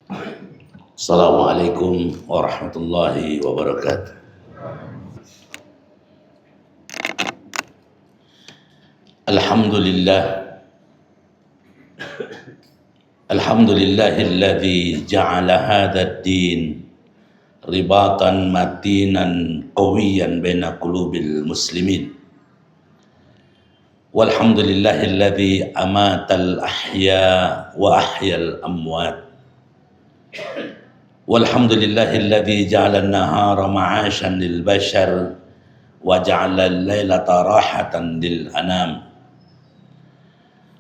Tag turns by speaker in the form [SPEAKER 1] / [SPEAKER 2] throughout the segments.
[SPEAKER 1] Assalamualaikum warahmatullahi wabarakatuh. Alhamdulillah, alhamdulillahilladzi ja'ala hadzal din ribatan matinan qawiyan baina qulubil muslimin. Walhamdulillahilladzi amatal ahya wa ahyal amwat. Walhamdulillahilladzi ja'ala an-nahara ma'asyan lil bashar wa ja'ala al-lailata rahatan lil anam.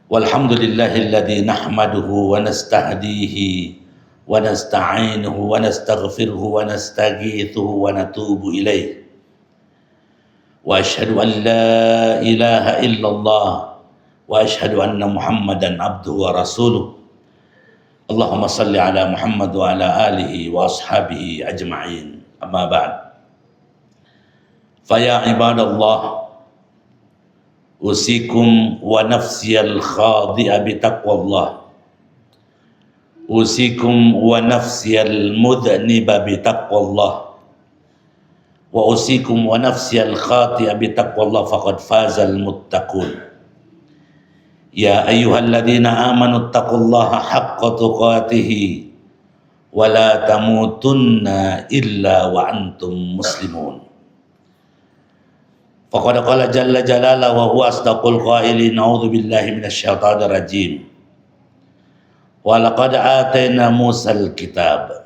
[SPEAKER 1] Walhamdulillahilladzi nahmaduhu wa nastahdihi wa nasta'inuhu wa nastaghfiruhu wa nastaghithuhu wa natubu ilaih. Wa asyhadu an la ilaha illallah wa asyhadu anna Muhammadan abduhu wa rasuluh. Allahumma salli ala Muhammad wa ala alihi wa ashabihi ajma'in. Amma ba'd. Faya ibadallah, usikum wa nafsiyal khadi'a bitaqwallah. Usikum wa nafsiyal mudhniba bitaqwallah. Wa usikum wa nafsiyal khati'a bitaqwallah faqad fazal muttaqun. Ya ayyuhalladzina amanu taqullaha haqqa tuqatih wa la tamutunna illa wa antum muslimun. Faqad qala jalla jalaluhu wa huwa asdaqul qailin, a'udzu billahi minasyaitonir rajim. Wa laqad atayna Musal kitab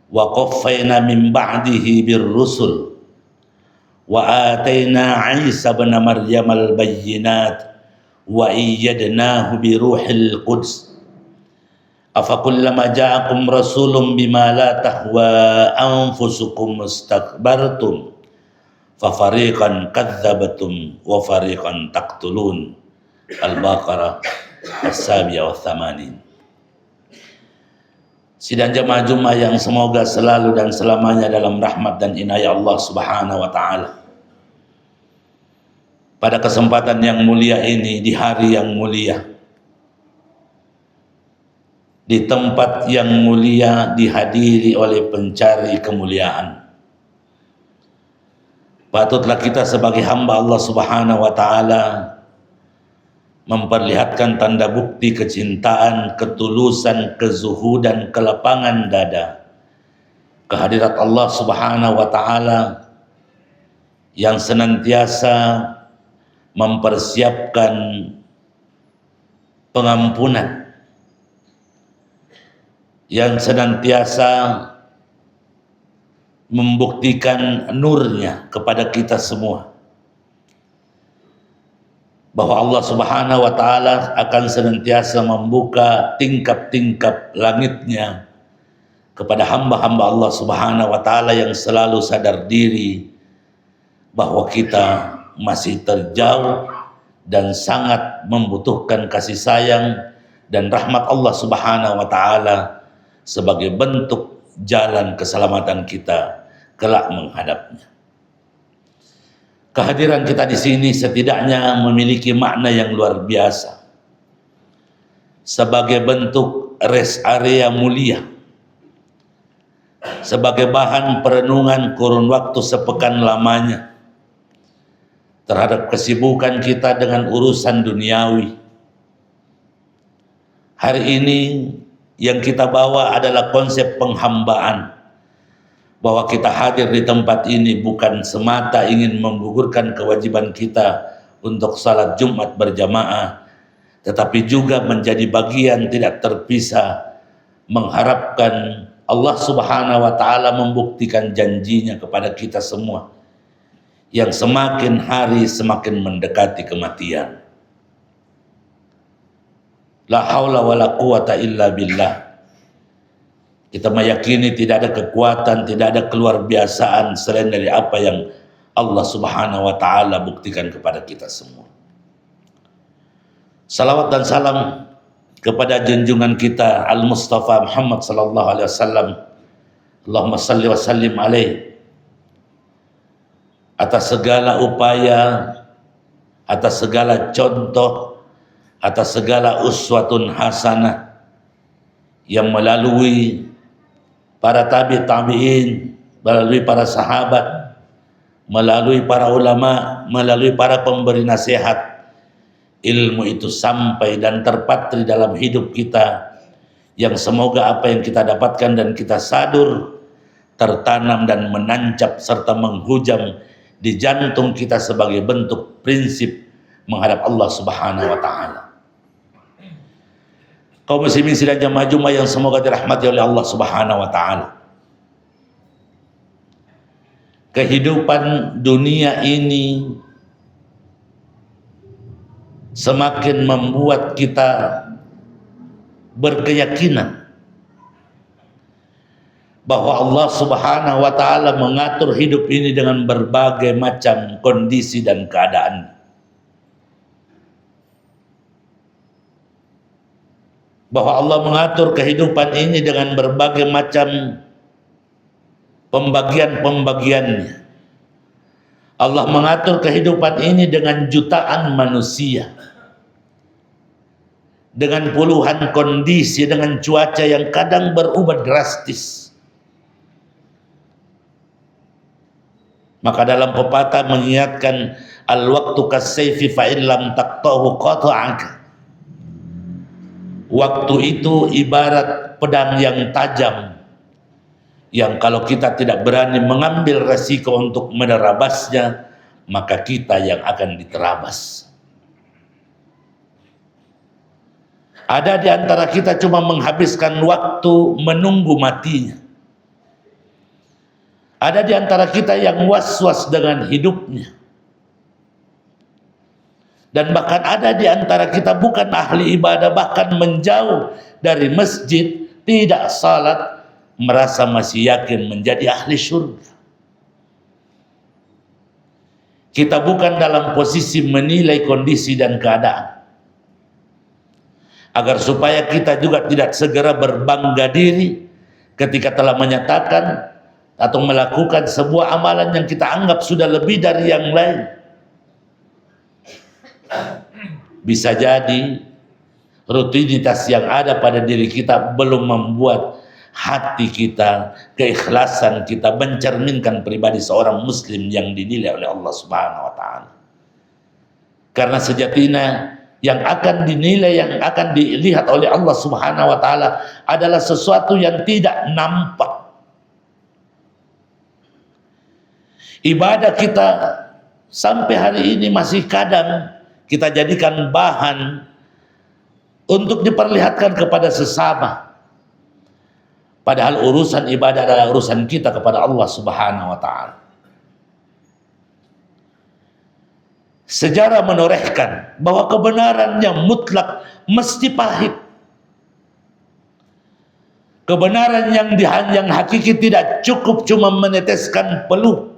[SPEAKER 1] wa qaffayna min ba'dihi birrusul wa atayna Isa ibn Maryam al-bayyinat wa ayyadnahu bi ruhil quds. Afakullama ja'akum rasulun bima la tahwa anfusukum istakbartum fa fariqan kadzdzabtum wa fariqan taqtulun. Al-Baqarah as-sabi'ah wa tsamanin. Sidang jamaah Jumat yang semoga selalu dan selamanya dalam rahmat dan inayah Allah Subhanahu wa taala. Pada kesempatan yang mulia ini, di hari yang mulia, di tempat yang mulia, dihadiri oleh pencari kemuliaan, patutlah kita sebagai hamba Allah Subhanahu wa taala memperlihatkan tanda bukti kecintaan, ketulusan, kezuhudan, kelapangan dada kehadirat Allah Subhanahu wa taala yang senantiasa mempersiapkan pengampunan, yang senantiasa membuktikan nurnya kepada kita semua, bahwa Allah Subhanahu wa taala akan senantiasa membuka tingkap-tingkap langitnya kepada hamba-hamba Allah Subhanahu wa taala yang selalu sadar diri bahwa kita masih terjauh dan sangat membutuhkan kasih sayang dan rahmat Allah Subhanahu wa taala sebagai bentuk jalan keselamatan kita kelak menghadapnya. Kehadiran kita di sini setidaknya memiliki makna yang luar biasa sebagai bentuk rest area mulia, sebagai bahan perenungan kurun waktu sepekan lamanya terhadap kesibukan kita dengan urusan duniawi. Hari ini yang kita bawa adalah konsep penghambaan, bahwa kita hadir di tempat ini bukan semata ingin menggugurkan kewajiban kita untuk salat Jumat berjamaah, tetapi juga menjadi bagian tidak terpisah mengharapkan Allah Subhanahu wa taala membuktikan janjinya kepada kita semua yang semakin hari semakin mendekati kematian. La haula wala quwata illa billah. Kita meyakini tidak ada kekuatan, tidak ada keluar biasaan selain dari apa yang Allah Subhanahu wa taala buktikan kepada kita semua. Salawat dan salam kepada junjungan kita Al-Mustafa Muhammad sallallahu alaihi wasallam. Allahumma salli wa sallim alaihi, atas segala upaya, atas segala contoh, atas segala uswatun hasanah yang melalui para tabi'in, melalui para sahabat, melalui para ulama, melalui para pemberi nasihat, ilmu itu sampai dan terpatri dalam hidup kita, yang semoga apa yang kita dapatkan dan kita sadur tertanam dan menancap serta menghujam di jantung kita sebagai bentuk prinsip menghadap Allah Subhanahu wa taala. Kaum muslimin sidang jamaah Jumat yang semoga dirahmati oleh Allah Subhanahu wa taala. Kehidupan dunia ini semakin membuat kita berkeyakinan bahwa Allah Subhanahu wa taala mengatur hidup ini dengan berbagai macam kondisi dan keadaan. Bahwa Allah mengatur kehidupan ini dengan berbagai macam pembagian-pembagiannya. Allah mengatur kehidupan ini dengan jutaan manusia, dengan puluhan kondisi, dengan cuaca yang kadang berubah drastis. Maka dalam pepatah mengingatkan, al-waqtu kas-sayfi fa in lam taqtahu qata'aka. Waktu itu ibarat pedang yang tajam, yang kalau kita tidak berani mengambil resiko untuk menerabasnya, maka kita yang akan diterabas. Ada di antara kita cuma menghabiskan waktu menunggu matinya. Ada di antara kita yang was-was dengan hidupnya. Dan bahkan ada di antara kita bukan ahli ibadah, bahkan menjauh dari masjid, tidak salat, merasa masih yakin menjadi ahli surga. Kita bukan dalam posisi menilai kondisi dan keadaan, agar supaya kita juga tidak segera berbangga diri ketika telah menyatakan atau melakukan sebuah amalan yang kita anggap sudah lebih dari yang lain. Bisa jadi rutinitas yang ada pada diri kita belum membuat hati kita, keikhlasan kita mencerminkan pribadi seorang muslim yang dinilai oleh Allah Subhanahu wa taala. Karena sejatinya yang akan dinilai, yang akan dilihat oleh Allah Subhanahu wa taala adalah sesuatu yang tidak nampak. Ibadah kita sampai hari ini masih kadang kita jadikan bahan untuk diperlihatkan kepada sesama. Padahal urusan ibadah adalah urusan kita kepada Allah Subhanahu wa taala. Sejarah menorehkan bahwa kebenaran yang mutlak mesti pahit. Kebenaran yang hakiki tidak cukup cuma meneteskan peluh.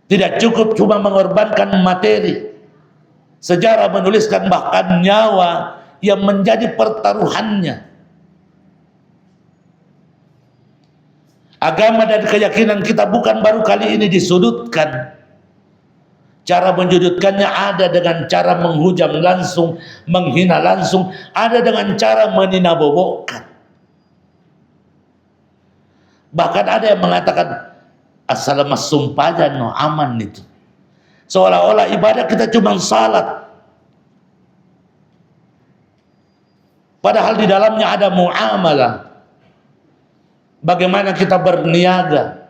[SPEAKER 1] Tidak cukup cuma mengorbankan materi. Sejarah menuliskan bahkan nyawa yang menjadi pertaruhannya. Agama dan keyakinan kita bukan baru kali ini disudutkan. Cara menyudutkannya ada dengan cara menghujam langsung, menghina langsung, ada dengan cara meninabobokan. Bahkan ada yang mengatakan asal mas sumpajan no aman itu. Seolah-olah ibadah kita cuma salat. Padahal di dalamnya ada muamalah. Bagaimana kita berniaga.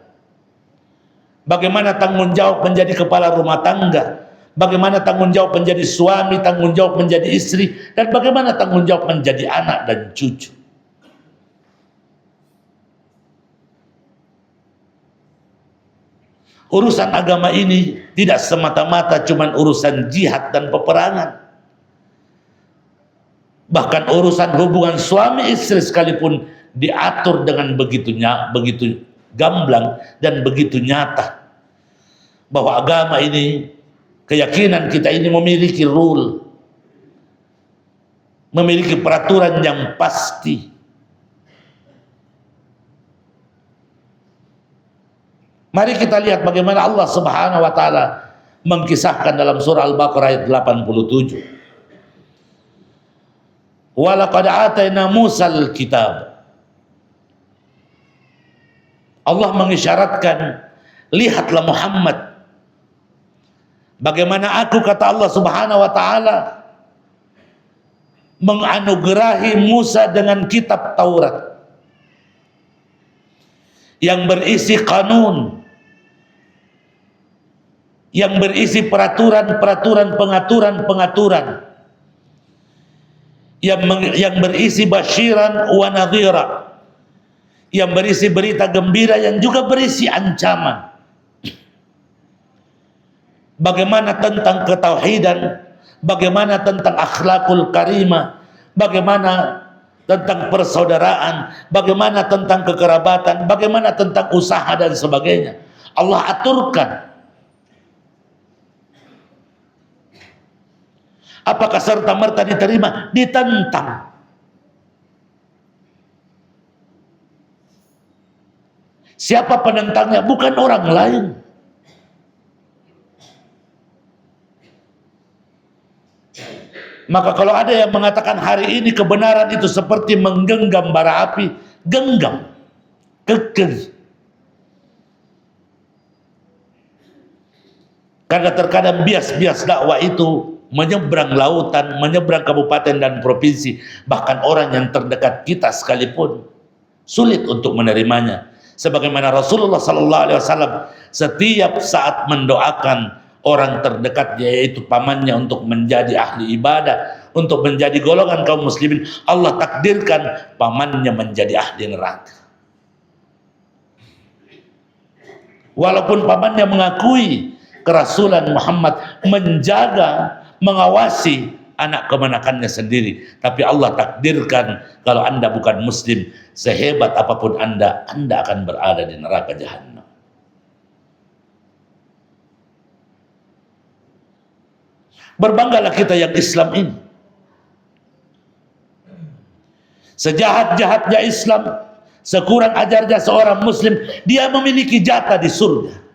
[SPEAKER 1] Bagaimana tanggung jawab menjadi kepala rumah tangga. Bagaimana tanggung jawab menjadi suami, tanggung jawab menjadi istri. Dan bagaimana tanggung jawab menjadi anak dan cucu. Urusan agama ini tidak semata-mata cuma urusan jihad dan peperangan. Bahkan urusan hubungan suami istri sekalipun diatur dengan begitu gamblang dan begitu nyata. Bahwa agama ini, keyakinan kita ini memiliki rule, memiliki peraturan yang pasti. Mari kita lihat bagaimana Allah Subhanahu wa taala mengkisahkan dalam surah Al-Baqarah ayat 87. Walaqad atayna Musal kitab. Allah mengisyaratkan, lihatlah Muhammad, bagaimana aku, kata Allah Subhanahu wa taala, menganugerahi Musa dengan kitab Taurat yang berisi kanun, yang berisi peraturan-peraturan, pengaturan-pengaturan, yang berisi basyiran wa nadhira, yang berisi berita gembira, yang juga berisi ancaman. Bagaimana tentang ketauhidan, bagaimana tentang akhlakul karimah, bagaimana tentang persaudaraan, bagaimana tentang kekerabatan, bagaimana tentang usaha dan sebagainya. Allah aturkan. Apakah serta-merta diterima? Ditentang. Siapa penentangnya? Bukan orang lain. Maka kalau ada yang mengatakan hari ini kebenaran itu seperti menggenggam bara api, genggam, kekeh. Karena terkadang bias-bias dakwah itu menyeberang lautan, menyeberang kabupaten dan provinsi, bahkan orang yang terdekat kita sekalipun sulit untuk menerimanya. Sebagaimana Rasulullah SAW setiap saat mendoakan orang terdekat, yaitu pamannya, untuk menjadi ahli ibadah, untuk menjadi golongan kaum muslimin, Allah takdirkan pamannya menjadi ahli neraka. Walaupun pamannya mengakui kerasulan Muhammad, menjaga, mengawasi anak kemenakannya sendiri, tapi Allah takdirkan kalau Anda bukan muslim, sehebat apapun Anda akan berada di neraka jahanam. Berbanggalah kita yang Islam ini. Sejahat-jahatnya Islam, sekurang ajarnya seorang muslim, dia memiliki jatah di surga.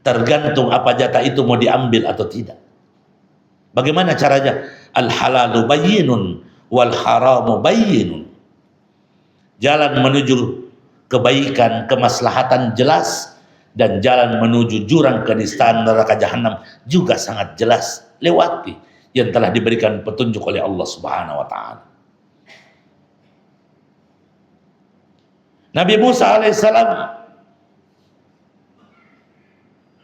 [SPEAKER 1] Tergantung apa jatah itu mau diambil atau tidak. Bagaimana caranya? Al-halalu bayyinun wal haramu bayyinun. Jalan menuju kebaikan, kemaslahatan jelas, dan jalan menuju jurang kenistaan neraka jahanam juga sangat jelas. Lewati yang telah diberikan petunjuk oleh Allah Subhanahu wa taala. Nabi Musa alaihissalam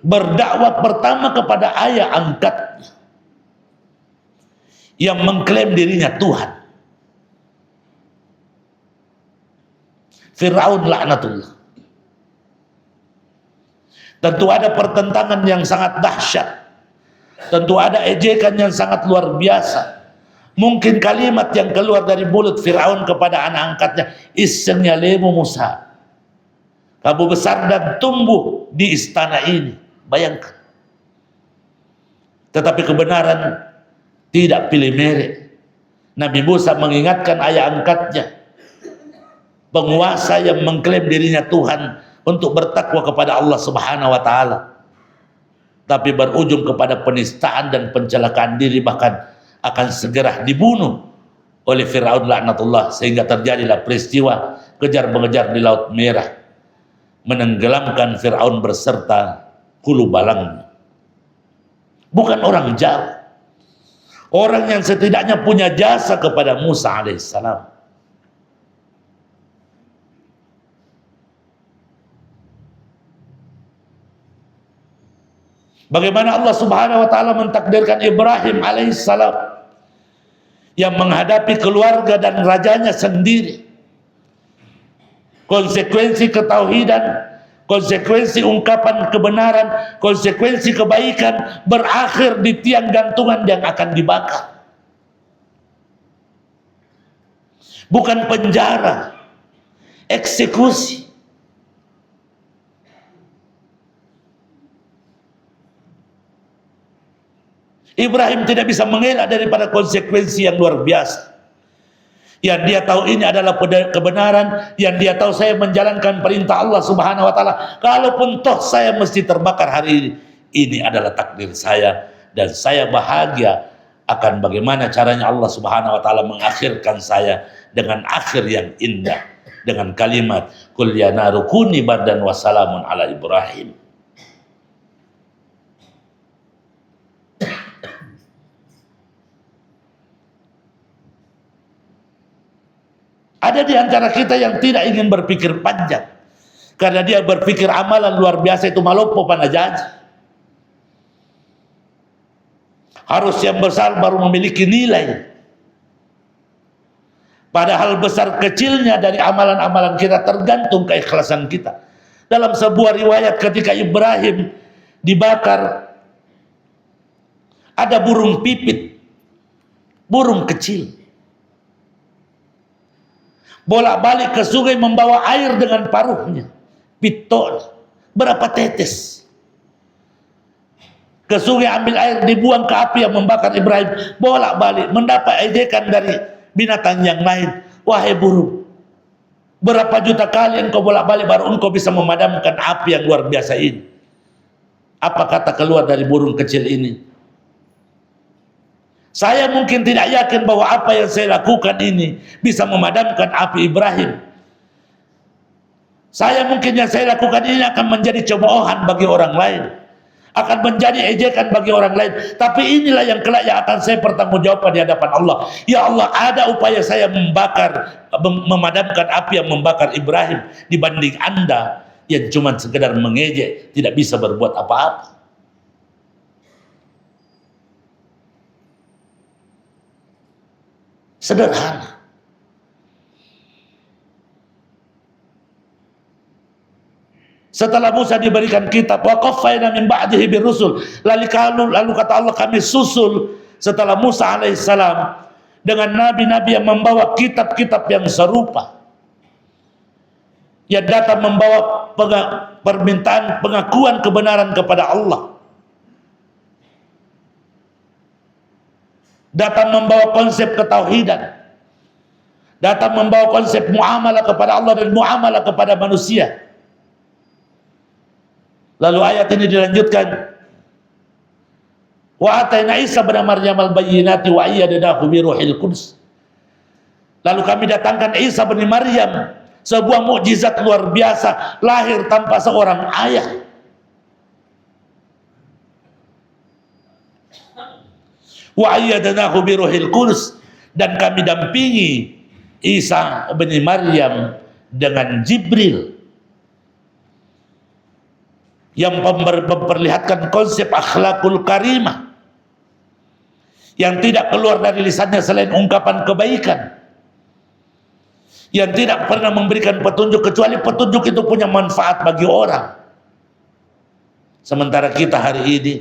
[SPEAKER 1] berdakwah pertama kepada ayah angkatnya yang mengklaim dirinya Tuhan, Fir'aun laknatullah. Tentu ada pertentangan yang sangat dahsyat, tentu ada ejekan yang sangat luar biasa. Mungkin kalimat yang keluar dari mulut Fir'aun kepada anak angkatnya, isengnya lemu Musa, kamu besar dan tumbuh di istana ini. Bayangkan. Tetapi kebenaran tidak pilih merek. Nabi Musa mengingatkan ayah angkatnya, penguasa yang mengklaim dirinya Tuhan, untuk bertakwa kepada Allah Subhanahu wa taala, tapi berujung kepada penistaan dan pencelakaan diri, bahkan akan segera dibunuh oleh Fir'aun laknatullah, sehingga terjadilah peristiwa kejar-mengejar di Laut Merah, menenggelamkan Fir'aun beserta hulu balangnya. Bukan orang jauh, orang yang setidaknya punya jasa kepada Musa alaihissalam. Bagaimana Allah Subhanahu wa taala mentakdirkan Ibrahim alaihissalam yang menghadapi keluarga dan rajanya sendiri. Konsekuensi ketauhidan, konsekuensi ungkapan kebenaran, konsekuensi kebaikan berakhir di tiang gantungan yang akan dibakar. Bukan penjara, eksekusi. Ibrahim tidak bisa mengelak daripada konsekuensi yang luar biasa. Yang dia tahu ini adalah kebenaran, yang dia tahu saya menjalankan perintah Allah Subhanahu wa taala. Kalaupun toh saya mesti terbakar hari ini adalah takdir saya, dan saya bahagia akan bagaimana caranya Allah Subhanahu wa taala mengakhirkan saya dengan akhir yang indah, dengan kalimat qul ya naru kuni bardan wa salamun ala Ibrahim. Ada di antara kita yang tidak ingin berpikir panjang karena dia berpikir amalan luar biasa itu malopo panajaji. Harus yang besar baru memiliki nilai. Padahal besar kecilnya dari amalan-amalan kita tergantung keikhlasan kita. Dalam sebuah riwayat ketika Ibrahim dibakar, ada burung pipit, burung kecil, bolak-balik ke sungai membawa air dengan paruhnya, pitol, berapa tetes. Ke sungai ambil air, dibuang ke api yang membakar Ibrahim, bolak-balik mendapat ejekan dari binatang yang lain. Wahai burung, berapa juta kali engkau bolak-balik baru engkau bisa memadamkan api yang luar biasa ini. Apa kata keluar dari burung kecil ini? Saya mungkin tidak yakin bahwa apa yang saya lakukan ini bisa memadamkan api Ibrahim. Saya mungkin yang saya lakukan ini akan menjadi cemoohan bagi orang lain, akan menjadi ejekan bagi orang lain. Tapi inilah yang kelak yang akan saya pertanggungjawabkan di hadapan Allah. Ya Allah, ada upaya saya memadamkan api yang membakar Ibrahim dibanding Anda yang cuma sekedar mengejek, tidak bisa berbuat apa-apa. Sederhana. Setelah Musa diberikan kitab, wa qaffayna min ba'dihi birrusul, lalu kata Allah, kami susul setelah Musa alaihissalam dengan nabi-nabi yang membawa kitab-kitab yang serupa, yang datang membawa permintaan pengakuan kebenaran kepada Allah, datang membawa konsep ketauhidan, datang membawa konsep muamalah kepada Allah dan muamalah kepada manusia. Lalu ayat ini dilanjutkan, wa atayna Isa bin Maryam al-bayyinati wa ayyadnahu bi ruhil qudus. Lalu kami datangkan Isa bin Maryam, sebuah mukjizat luar biasa, lahir tanpa seorang ayah. Wa ayyadnahu bi ruhil qudus, dan kami dampingi Isa bin Maryam dengan Jibril yang memperlihatkan konsep akhlakul karimah yang tidak keluar dari lisannya selain ungkapan kebaikan, yang tidak pernah memberikan petunjuk kecuali petunjuk itu punya manfaat bagi orang. Sementara kita hari ini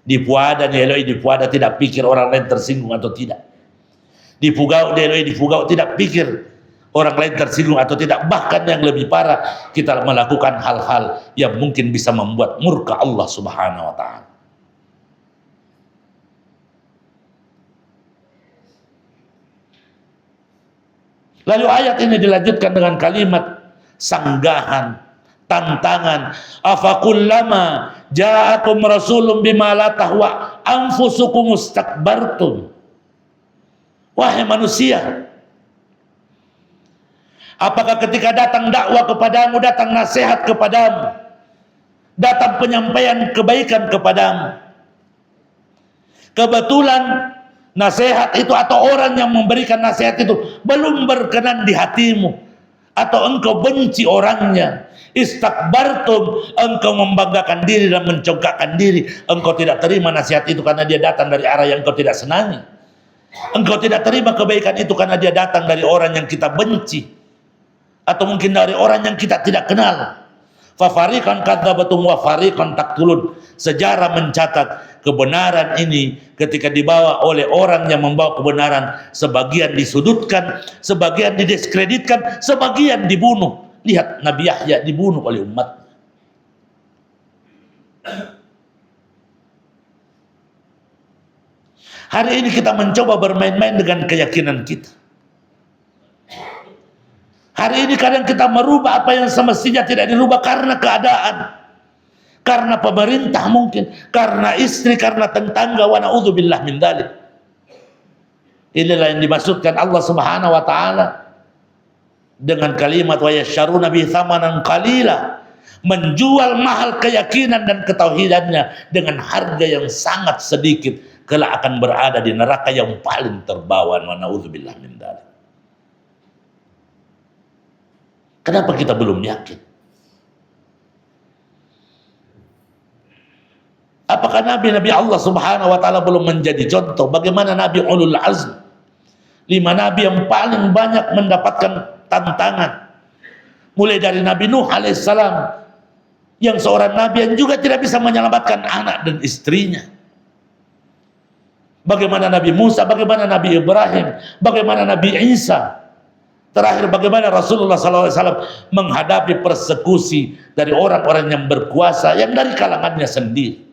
[SPEAKER 1] di Puada, di Puada tidak pikir orang lain tersinggung atau tidak. Di Fugau, di Fugau tidak pikir orang lain tersinggung atau tidak. Bahkan yang lebih parah, kita melakukan hal-hal yang mungkin bisa membuat murka Allah Subhanahu wa ta'ala. Lalu ayat ini dilanjutkan dengan kalimat sanggahan, tantangan. Afakullama ja'akum rasulun bima la tahwa anfusukum mustakbartum. Wahai manusia, apakah ketika datang dakwah kepadamu, datang nasihat kepadamu, datang penyampaian kebaikan kepadamu, kebetulan nasihat itu atau orang yang memberikan nasihat itu belum berkenan di hatimu, atau engkau benci orangnya, istakbartum, engkau membanggakan diri dan mencongkakkan diri, engkau tidak terima nasihat itu karena dia datang dari arah yang engkau tidak senangi, engkau tidak terima kebaikan itu karena dia datang dari orang yang kita benci, atau mungkin dari orang yang kita tidak kenal. Fafariqan kadzabatum wa fariqan taqtulun. Sejarah mencatat kebenaran ini ketika dibawa oleh orang yang membawa kebenaran, sebagian disudutkan, sebagian didiskreditkan, sebagian dibunuh. Lihat Nabi Yahya dibunuh oleh umat. Hari ini kita mencoba bermain-main dengan keyakinan kita. Hari ini kadang kita merubah apa yang semestinya tidak dirubah karena keadaan, karena pemerintah mungkin, karena istri, karena tetangga, wa na'udzubillah min dzalik. Inilah yang dimaksudkan Allah Subhanahu wa taala dengan kalimat wa yasyaruna bi tsamanan qalila, menjual mahal keyakinan dan ketauhidannya dengan harga yang sangat sedikit, kelak akan berada di neraka yang paling terbawa. Wa naudzubillah min dzalik. Kenapa kita belum yakin? Apakah Nabi-Nabi Allah Subhanahu wa taala belum menjadi contoh? Bagaimana Nabi Ulul Azm, 5 Nabi yang paling banyak mendapatkan tantangan, mulai dari Nabi Nuh alaihissalam, yang seorang Nabi yang juga tidak bisa menyelamatkan anak dan istrinya. Bagaimana Nabi Musa, bagaimana Nabi Ibrahim, bagaimana Nabi Isa. Terakhir bagaimana Rasulullah SAW menghadapi persekusi dari orang-orang yang berkuasa, yang dari kalangannya sendiri.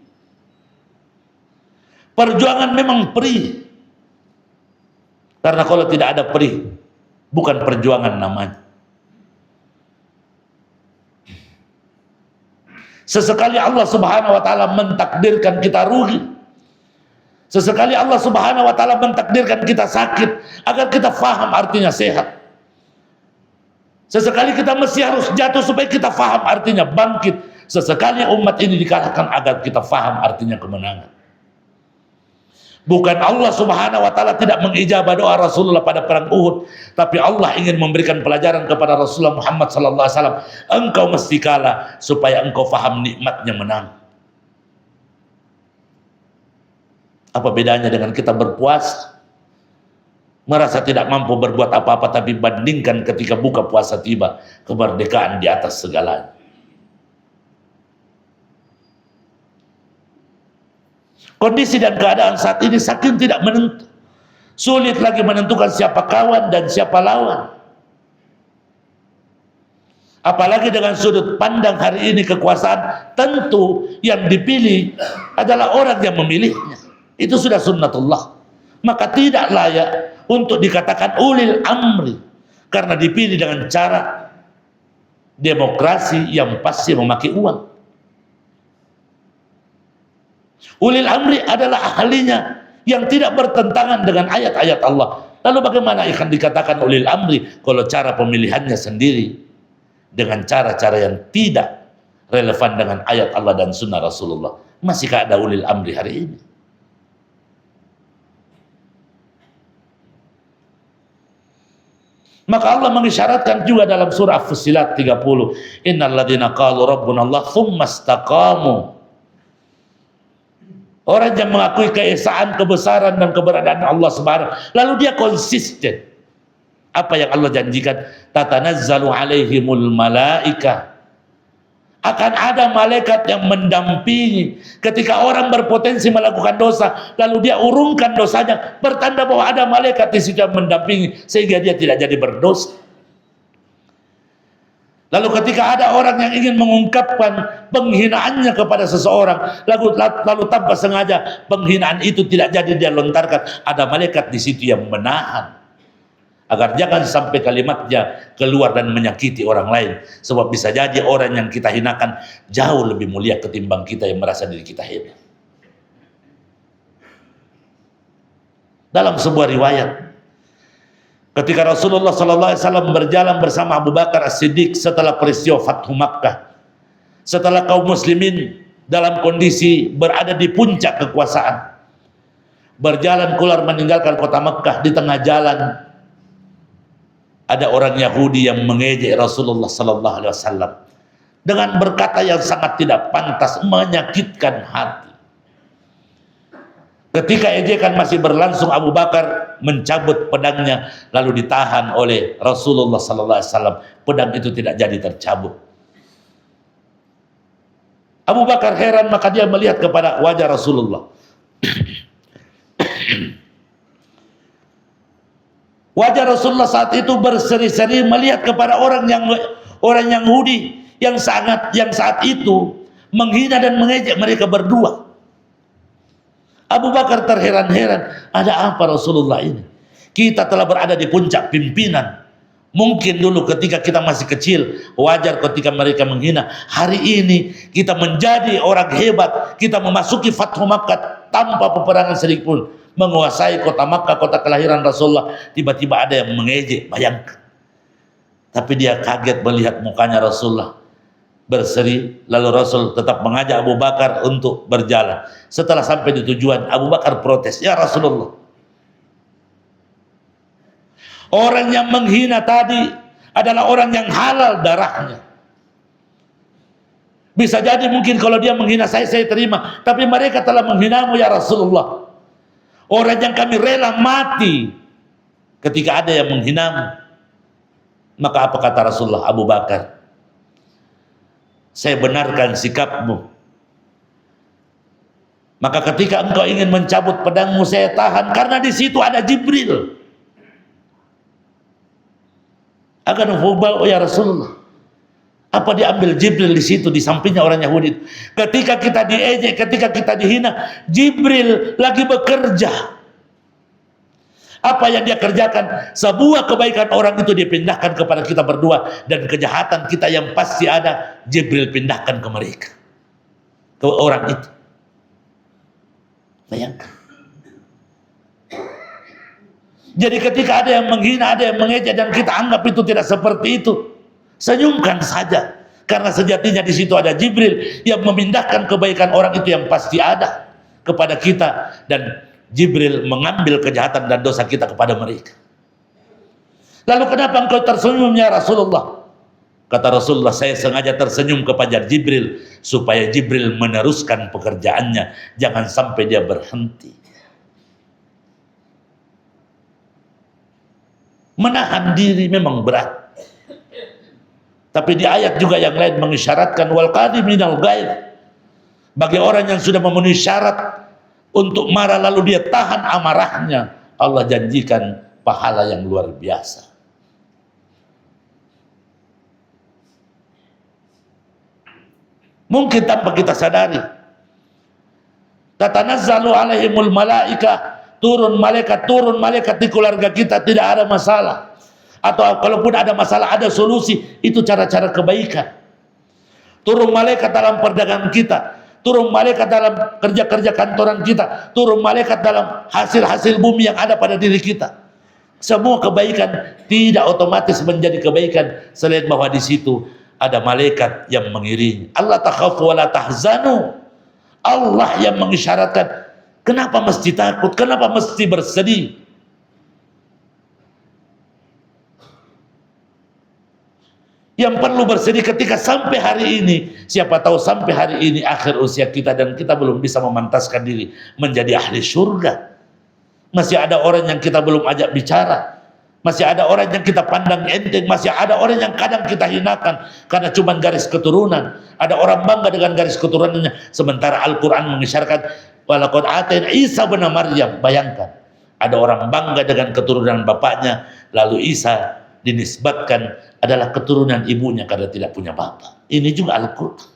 [SPEAKER 1] Perjuangan memang perih. Karena kalau tidak ada perih, bukan perjuangan namanya. Sesekali Allah Subhanahu wa taala mentakdirkan kita rugi. Sesekali Allah Subhanahu wa taala mentakdirkan kita sakit agar kita faham artinya sehat. Sesekali kita mesti harus jatuh supaya kita faham artinya bangkit. Sesekali umat ini dikalahkan agar kita faham artinya kemenangan. Bukan Allah Subhanahu wa taala tidak mengijabah doa Rasulullah pada perang Uhud, tapi Allah ingin memberikan pelajaran kepada Rasulullah Muhammad sallallahu alaihi wasallam, engkau mesti kalah supaya engkau faham nikmatnya menang. Apa bedanya dengan kita berpuasa, merasa tidak mampu berbuat apa-apa, tapi bandingkan ketika buka puasa tiba, kemerdekaan di atas segalanya. Kondisi dan keadaan saat ini saking tidak menentu, sulit lagi menentukan siapa kawan dan siapa lawan. Apalagi dengan sudut pandang hari ini kekuasaan, tentu yang dipilih adalah orang yang memilihnya. Itu sudah sunnatullah. Maka tidak layak untuk dikatakan ulil amri, karena dipilih dengan cara demokrasi yang pasti memakai uang. Ulil amri adalah ahlinya yang tidak bertentangan dengan ayat-ayat Allah. Lalu bagaimana akan dikatakan ulil amri kalau cara pemilihannya sendiri dengan cara-cara yang tidak relevan dengan ayat Allah dan sunnah Rasulullah? Masihkah ada ulil amri hari ini? Maka Allah mengisyaratkan juga dalam surah Fussilat 30, innal ladzina qalu rabbuna Allah tsumma istaqamu. Orang yang mengakui keesaan, kebesaran dan keberadaan Allah Subhanahu, lalu dia konsisten. Apa yang Allah janjikan? Tatanazzalu alaihimul malaika. Akan ada malaikat yang mendampingi ketika orang berpotensi melakukan dosa, lalu dia urungkan dosanya, bertanda bahwa ada malaikat di situ yang mendampingi sehingga dia tidak jadi berdosa. Lalu ketika ada orang yang ingin mengungkapkan penghinaannya kepada seseorang, lalu tanpa sengaja penghinaan itu tidak jadi dia lontarkan, ada malaikat di situ yang menahan agar jangan sampai kalimatnya keluar dan menyakiti orang lain. Sebab bisa jadi orang yang kita hinakan jauh lebih mulia ketimbang kita yang merasa diri kita hebat. Dalam sebuah riwayat, ketika Rasulullah SAW berjalan bersama Abu Bakar As-Siddiq setelah peristiwa Fathu Makkah, setelah kaum muslimin dalam kondisi berada di puncak kekuasaan, berjalan keluar meninggalkan kota Makkah, di tengah jalan ada orang Yahudi yang mengejek Rasulullah SAW dengan berkata yang sangat tidak pantas, menyakitkan hati. Ketika ejekan masih berlangsung, Abu Bakar mencabut pedangnya lalu ditahan oleh Rasulullah SAW. Pedang itu tidak jadi tercabut. Abu Bakar heran, maka dia melihat kepada wajah Rasulullah. Wajah Rasulullah saat itu berseri-seri melihat kepada orang Yahudi yang saat itu menghina dan mengejek mereka berdua. Abu Bakar terheran-heran, ada apa Rasulullah ini? Kita telah berada di puncak pimpinan. Mungkin dulu ketika kita masih kecil, wajar ketika mereka menghina. Hari ini kita menjadi orang hebat, kita memasuki Fathu Makkah tanpa peperangan sedikit pun. menguasai kota Makkah, kota kelahiran Rasulullah. Tiba-tiba ada yang mengejek, bayangkan. Tapi dia kaget melihat mukanya Rasulullah berseri. Lalu Rasul tetap mengajak Abu Bakar untuk berjalan. Setelah sampai di tujuan, Abu Bakar protes, "Ya Rasulullah, orang yang menghina tadi adalah orang yang halal darahnya. Bisa jadi mungkin kalau dia menghina saya terima. Tapi mereka telah menghinamu ya Rasulullah. Orang yang kami rela mati ketika ada yang menghinamu." Maka apa kata Rasulullah? Abu Bakar, saya benarkan sikapmu. Maka ketika engkau ingin mencabut pedangmu, saya tahan. Karena di situ ada Jibril. Akan hubal, oh ya Rasulullah, apa diambil Jibril di situ, di sampingnya orang Yahudi? Ketika kita diejek, ketika kita dihina, Jibril lagi bekerja. Apa yang dia kerjakan? Sebuah kebaikan orang itu dipindahkan kepada kita berdua, dan kejahatan kita yang pasti ada, Jibril pindahkan ke mereka, ke orang itu. Bayangkan. Jadi ketika ada yang menghina, ada yang mengejek, dan kita anggap itu tidak seperti itu, senyumkan saja, karena sejatinya di situ ada Jibril yang memindahkan kebaikan orang itu yang pasti ada kepada kita, dan Jibril mengambil kejahatan dan dosa kita kepada mereka. Lalu kenapa engkau tersenyum ya Rasulullah? Kata Rasulullah, saya sengaja tersenyum kepada Jibril supaya Jibril meneruskan pekerjaannya, jangan sampai dia berhenti. Menahan diri memang berat. Tapi di ayat juga yang lain mengisyaratkan wal qadiminal ghaidh. Bagi orang yang sudah memenuhi syarat untuk marah lalu dia tahan amarahnya, Allah janjikan pahala yang luar biasa. Mungkin tanpa kita sadari, tatanazzalu alaihimul malaika, turun malaikat di keluarga kita, tidak ada masalah. Atau kalaupun ada masalah, ada solusi. Itu cara-cara kebaikan. Turun malaikat dalam perdagangan kita, turun malaikat dalam kerja-kerja kantoran kita, turun malaikat dalam hasil-hasil bumi yang ada pada diri kita. Semua kebaikan tidak otomatis menjadi kebaikan selain bahwa di situ ada malaikat yang mengiringi. Allah takhafu wa la tahzanu. Allah yang mengisyaratkan. Kenapa mesti takut? Kenapa mesti bersedih? Yang perlu bersedih ketika sampai hari ini, siapa tahu sampai hari ini akhir usia kita dan kita belum bisa memantaskan diri menjadi ahli surga. Masih ada orang yang kita belum ajak bicara. Masih ada orang yang kita pandang enteng. Masih ada orang yang kadang kita hinakan karena cuma garis keturunan. Ada orang bangga dengan garis keturunannya, sementara Al-Quran mengisyaratkan walaqad atayna Isa bin Maryam. Bayangkan, ada orang bangga dengan keturunan bapaknya, lalu Isa dinisbatkan adalah keturunan ibunya karena tidak punya bapak. Ini juga Al-Quran.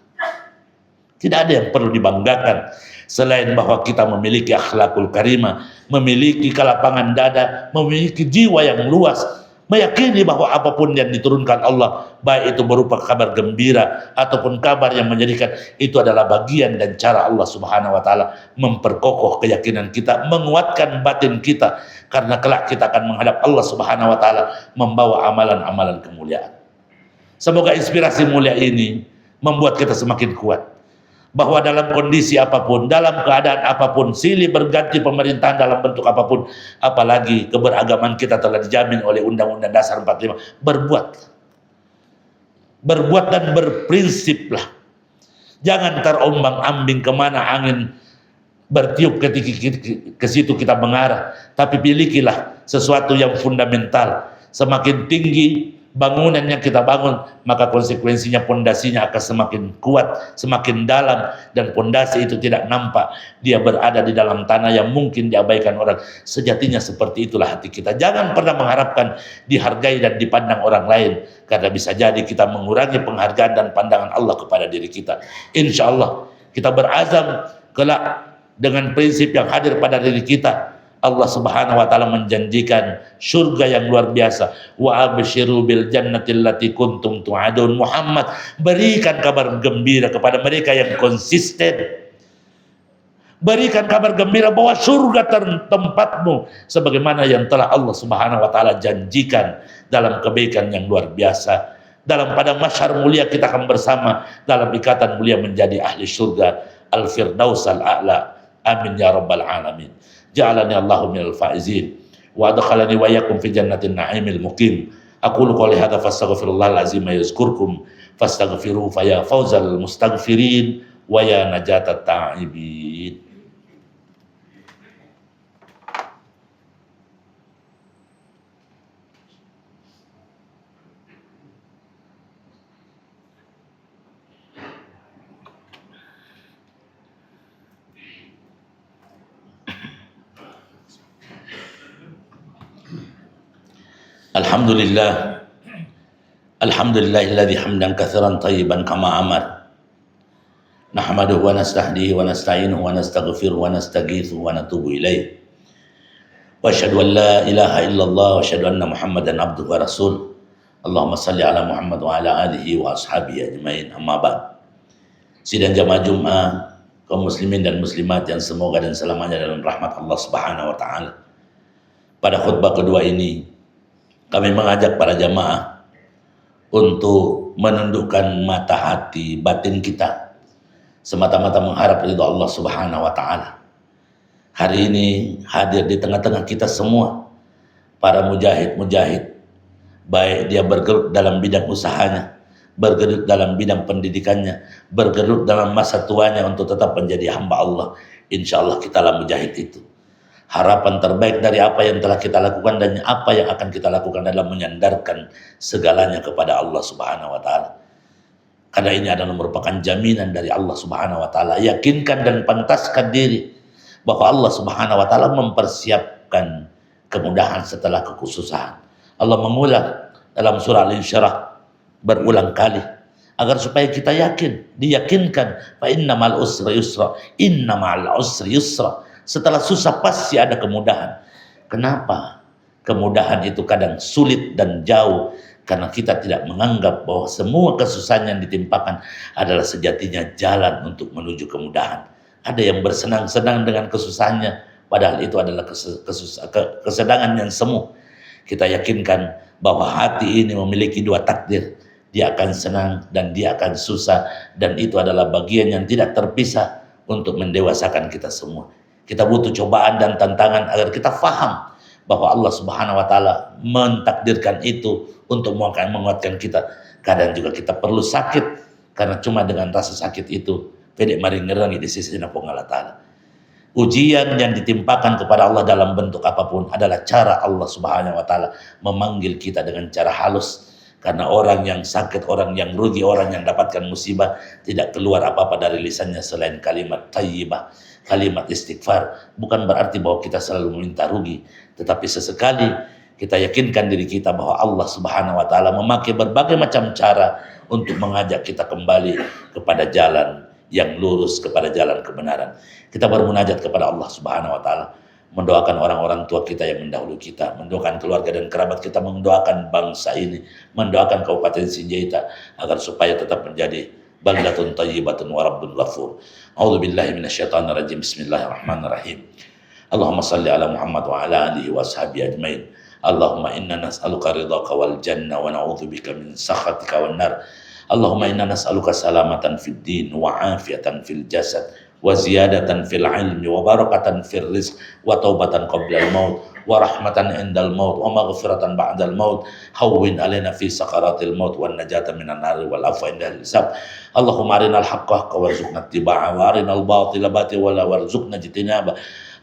[SPEAKER 1] Tidak ada yang perlu dibanggakan selain bahwa kita memiliki akhlakul karimah, memiliki kelapangan dada, memiliki jiwa yang luas, meyakini bahwa apapun yang diturunkan Allah, baik itu berupa kabar gembira ataupun kabar yang menjadikan, itu adalah bagian dan cara Allah Subhanahu wa taala memperkokoh keyakinan kita, menguatkan batin kita, karena kelak kita akan menghadap Allah Subhanahu wa taala membawa amalan-amalan kemuliaan. Semoga inspirasi mulia ini membuat kita semakin kuat, bahwa dalam kondisi apapun, dalam keadaan apapun, silih berganti pemerintahan dalam bentuk apapun, apalagi keberagaman kita telah dijamin oleh Undang-Undang Dasar 45, berbuat dan berprinsiplah. Jangan terombang-ambing kemana angin bertiup ketika ke situ kita mengarah, tapi milikilah sesuatu yang fundamental. Semakin tinggi bangunan yang kita bangun, maka konsekuensinya pondasinya akan semakin kuat, semakin dalam, dan pondasi itu tidak nampak, dia berada di dalam tanah yang mungkin diabaikan orang. Sejatinya seperti itulah hati kita. Jangan pernah mengharapkan dihargai dan dipandang orang lain, karena bisa jadi kita mengurangi penghargaan dan pandangan Allah kepada diri kita. Insya Allah kita berazam kelak dengan prinsip yang hadir pada diri kita. Allah Subhanahu wa taala menjanjikan surga yang luar biasa. Wa absyiru bil jannati allati kuntum tu'adun. Muhammad, berikan kabar gembira kepada mereka yang konsisten Berikan kabar gembira bahwa surga tempatmu sebagaimana yang telah Allah Subhanahu wa taala janjikan dalam kebaikan yang luar biasa. Dalam padang mahsyar mulia kita akan bersama dalam ikatan mulia menjadi ahli surga al-firdaus al-a'la. Amin ya rabbal alamin. Ja'alani Allahu minal faizin wa adkhalani wa iyyakum fi jannatin na'imil muqim. Aqulu qouli hadza fastaghfirullahal azim yazkurkum fastaghfiruhu fa ya fawzal mustaghfirin wa ya najatat ta'ibin. Alhamdulillah, alhamdulillahilladzi hamdan katsiran thayyiban kama amar. Nahmaduhu wa nastahdihi wa nasta'inuhu wa nastaghfiruhu wa nastaghithu wa natubu ilaih. Wa asyhadu an la ilaha illallah wa asyhadu anna Muhammadan abduhu wa rasul. Allahumma salli ala Muhammad wa ala alihi wa ashabihi ajmain. Amma ba'd. Sidang jamaah Jumat kaum muslimin dan muslimat yang semoga dan selamanya dalam rahmat Allah Subhanahu wa taala. Pada khutbah kedua ini kami mengajak para jamaah untuk menundukkan mata hati batin kita semata-mata mengharap ridha Allah Subhanahu wa taala. Hari ini hadir di tengah-tengah kita semua para mujahid-mujahid, baik dia bergelut dalam bidang usahanya, bergelut dalam bidang pendidikannya, bergelut dalam masa tuanya untuk tetap menjadi hamba Allah. Insya Allah kitalah mujahid itu. Harapan terbaik dari apa yang telah kita lakukan dan apa yang akan kita lakukan adalah menyandarkan segalanya kepada Allah Subhanahu wa taala. Karena ini adalah merupakan jaminan dari Allah Subhanahu wa taala. Yakinkan dan pantaskan diri bahwa Allah Subhanahu wa taala mempersiapkan kemudahan setelah kekhususan. Allah mengulang dalam surah Al-Insyirah berulang kali agar supaya kita yakin, diyakinkan fa innamal usri yusra, innamal usri yusra. Setelah susah pasti ada kemudahan. Kenapa? Kemudahan itu kadang sulit dan jauh karena kita tidak menganggap bahwa semua kesusahan yang ditimpakan adalah sejatinya jalan untuk menuju kemudahan. Ada yang bersenang-senang dengan kesusahannya, padahal itu adalah kesedangan yang semu. Kita yakinkan bahwa hati ini memiliki dua takdir. Dia akan senang dan dia akan susah, dan itu adalah bagian yang tidak terpisah untuk mendewasakan kita semua. Kita butuh cobaan dan tantangan agar kita faham bahwa Allah Subhanahu wa taala mentakdirkan itu untuk menguatkan kita. Kadang juga kita perlu sakit karena cuma dengan rasa sakit itu pedek mari ngerangi di sisi Allah taala. Ujian yang ditimpakan kepada Allah dalam bentuk apapun adalah cara Allah Subhanahu wa taala memanggil kita dengan cara halus. Karena orang yang sakit, orang yang rugi, orang yang dapatkan musibah tidak keluar apa-apa dari lisannya selain kalimat thayyibah, kalimat istighfar. Bukan berarti bahwa kita selalu meminta rugi, tetapi sesekali kita yakinkan diri kita bahwa Allah Subhanahu wa taala memakai berbagai macam cara untuk mengajak kita kembali kepada jalan yang lurus, kepada jalan kebenaran. Kita bermunajat kepada Allah Subhanahu wa taala, mendoakan orang-orang tua kita yang mendahului kita, mendoakan keluarga dan kerabat kita, mendoakan bangsa ini, mendoakan Kabupaten Sinjaita agar supaya tetap menjadi baldatun thayyibatun wa rabbun ghafur. A'udzubillahi minasyaitonir rajim. Bismillahirrahmanirrahim. Allahumma shalli ala Muhammad wa ala alihi wa ashabihi ajmain. Allahumma inna nas'aluka ridhaka wal jannah wa na'udzubika min sakhatika wan nar. Allahumma inna nas'aluka salamatan fid din wa afiyatan fil jasad wa ziyadatan fil ilmi wa barakatan fil rizq wa taubatan qabla al maut wa rahmatan indal maut wa maghfiratan ba'dal maut. Hawwin alaina fi sakaratil maut wan najata minan nar wal afwa indal hisab. Allahumma arinal haqqa warzuqna ittiba'a wa arinal batila batila warzuqna ijtinaba.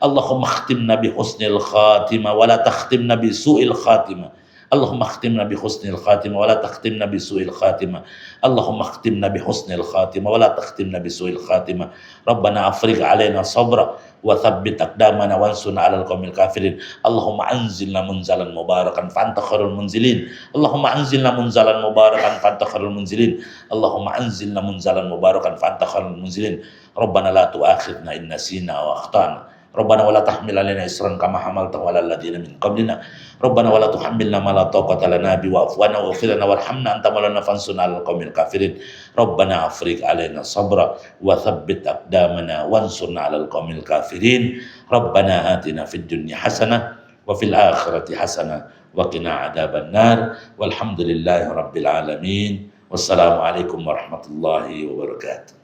[SPEAKER 1] Allahumma khtimna bi husnil khatimah wa la takhtimna bi su'il khatimah. Allahumma khtimna bi husnil khatimah wa la takhtimna bi su'il khatimah. Allahumma khtimna bi husnil khatimah wa la takhtimna bi su'il khatimah. Rabbana afrigh alaina sabra wa thabbit aqdamana wansurna 'alal qaumil kafirin. Allahumma anzilna munzalan mubarakan fa anta khairul munzilin. Allahumma anzilna munzalan mubarakan fa anta khairul munzilin. Allahumma anzilna munzalan mubarakan fa anta khairul munzilin. Rabbana la tu'akhidna in nasina wa akhtana. Rabbana wa la tahmil 'alaina isran kama hamaltahu 'alal ladzina min qablina. Rabbana wa la tuhammilna ma la taqata lana bihi wa'fu 'anna waghfir lana warhamna anta maulana fansurna 'alal qaumil kafirin. Rabbana afrigh 'alaina sabra wa tsabbit aqdamana wansurna 'alal qaumil kafirin. Rabbana atina fid dunya hasanah wa fil akhirati hasanah wa qina adzabannar. Walhamdulillahi rabbil alamin. Wassalamualaikum warahmatullahi wabarakatuh.